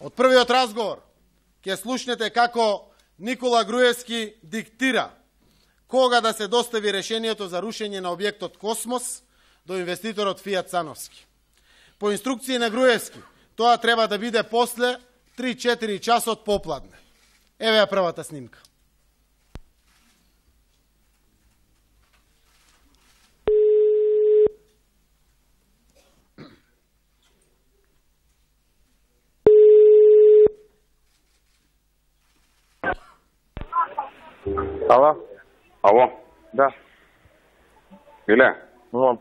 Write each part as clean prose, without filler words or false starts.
Од првиот разговор ќе слушнете како Никола Груевски диктира кога да се достави решението за рушење на објектот Космос до инвеститорот Фијат Сановски. По инструкции на Груевски, тоа треба да биде после 3-4 часот попладне. Еве ја првата снимка. Ало? Ало? Да. Миле? Мом.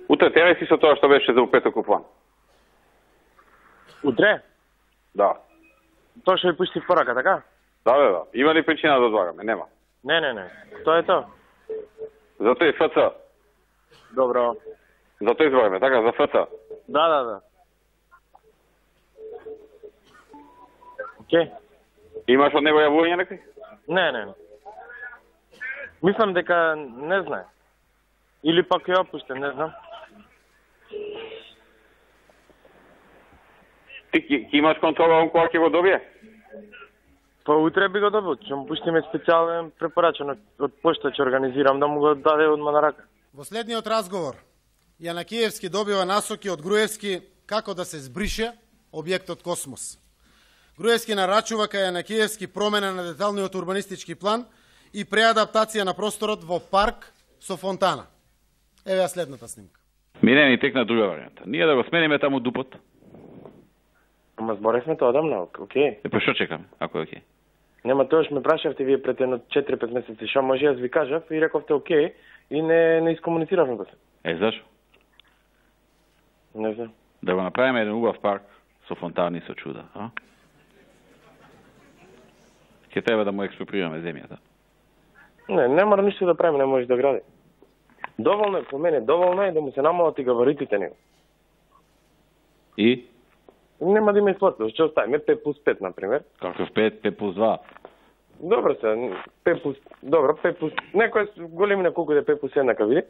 Утре тереј си со тоа што беше за упеток купон. Утре? Да. Тоа што ви пушти порака, така? Да. Има ли причина да одлагаме? Нема. Не. Тоа е тоа. Зато и ФЦ. Добро. Зато избораме, така, за ФЦ. Да. Океј. Имаш од него јавување некој? Не. Мислам дека не знае. Или пак ја опуште, не знам. Ти ќе имаш контрола он кога ќе го добие? Па утре би го добил, ќе му пуштиме специјален препорачен од пошта, ќе организирам да му го даде одма на рака. Во следниот разговор, Јанакиевски добива насоки од Груевски како да се збрише објектот Космос. Груевски нарачува кај Јанакиевски промена на деталниот урбанистички план и преадаптација на просторот во парк со фонтана. Еве ја следната снимка. Мине ни текна друга варијанта. Ние да го смениме таму дупот. Ама зборевме тоа одамна, окей. Па што чекаме, ако е окей? Нема, тоа што ме прашавте вие пред едно 4-5 месеци, што може јас ви кажав и рековте окей и не искомунициравме го се. Зашо? Не знам. Да го направиме еден убав парк со фонтани и со чуда, а? Ќе треба да му експроприираме земјата. Не мора ништо да правиме, не може да гради. Доволно е, по мене, доволно е да му се намалат и габаритите него. И? Нема да има исплатност, ќе оставиме 5+5, например. Каков 5+2? Добро се, 5+... Некој големина колку да е 5+1 нека види.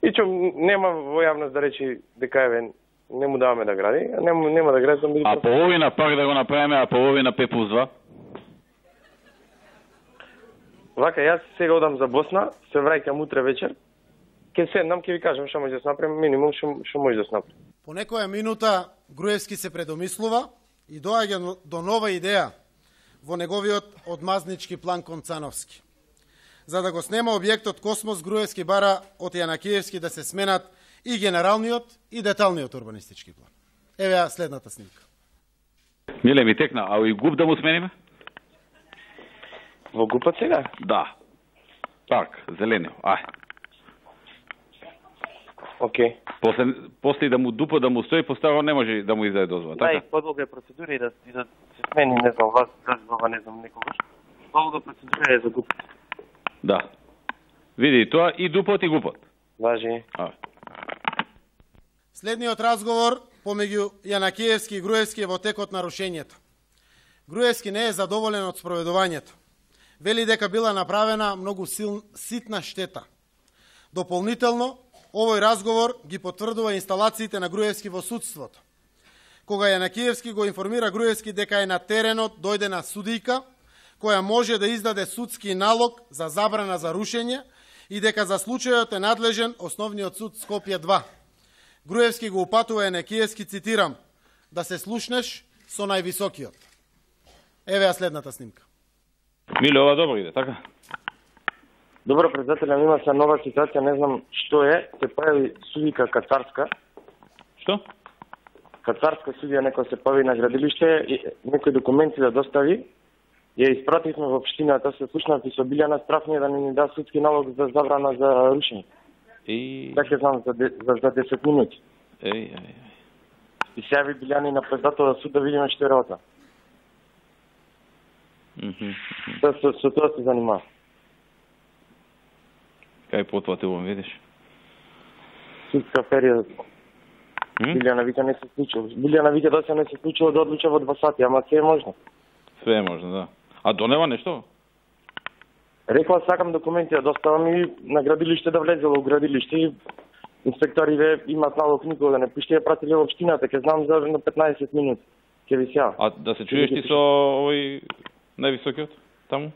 И че нема во јавност да речи дека еве не му даваме да гради, нема да гради, да биде. А половина парк да го направиме, а половина 5+2? Вака, јас сега одам за Босна, се враќам утре вечер. Ке седнам, ке ви кажам што може да се направи, минимум што може да се направи. По некоја минута Груевски се предомислува и доаѓа до нова идеја во неговиот одмазнички план кон Цановски. За да го снема објектот Космос, Груевски бара од Јанакиевски да се сменат и генералниот и деталниот урбанистички план. Еве ја следната снимка. Миле ми текна, а и ГУП да му смениме? Во ГУП сега? Да. Парк, зеленио, Океј. После да му дупо да му стои поставо не може да му издаде дозвола, така? Да, и подолга е процедура и да се смени, не знам, вас, не знам некогаш. Подолга процедура е за ГУП. Да. Види, тоа и дупот и ГУПот. Важи. Следниот разговор помеѓу Јанакиевски и Груевски е во текот на рушењето. Груевски не е задоволен од спроведувањето. Вели дека била направена многу ситна штета. Дополнително, овој разговор ги потврдува инсталациите на Груевски во судството. Кога Јанакиевски го информира Груевски дека е на теренот, дојде на судијка, која може да издаде судски налог за забрана за рушење и дека за случајот е надлежен Основниот суд Скопје 2. Груевски го упатува Јанакиевски, цитирам, да се слушнеш со највисокиот. Еве ја следната снимка. Миле, ова добро иде, така? Добро, председателя, има се нова ситуација, не знам што е, се појави судика кацарска. Што? Кацарска судија некој се појави на градилиште и некои документи да достави. Ја испративме во општината, се слушнав и со Билјана Страфнија да ни да судски налог за забрана за рушење. Така знам за 10 минути. И се јави Билјани на председателот суд да видиме што е работа. Со тоа се занимава. Кај потватувам, видиш? Судска период. Билјана вика не се случило. Билјана вика да се не се случило да одлуча во 2 сати, ама се е можно. Све е можно, да. А донема нешто? Рекла сакам документи да доставам и на градилиште да влезело у градилиште и инспекторите имаат налог никога да не пуштија, пратиле во општината, ќе знам за на 15 минути. Ќе ви сеа. А да се чуеш ти со овој највисокиот таму?